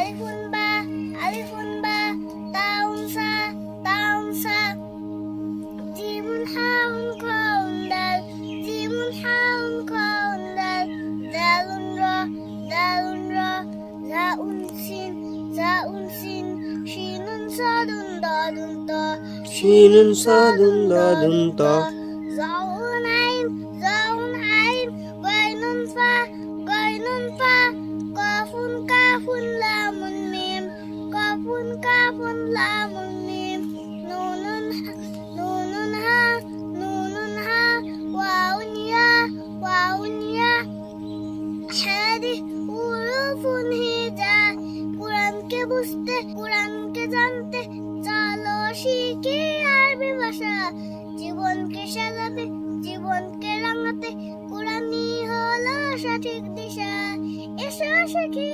আলিফুন বা তাউন সা জিমুন হাউন খাউন দাল দালুন র জাউন সিন শিনুন সাদুন দাদুন ত জাউন আইন গাইনুন ফা কাফুন লামুন মিম নুনুন হা ওয়াউন ইয়া হাদিহ হুরুফুন হিজা। কোরআনকে বুঝতে, কোরআনকে জানতে চলো শিখি আরবি ভাষা। জীবনকে সাজাতে, জীবনকে রাঙাতে কোরআনই হলো সঠিক দিশা। এসো শিখি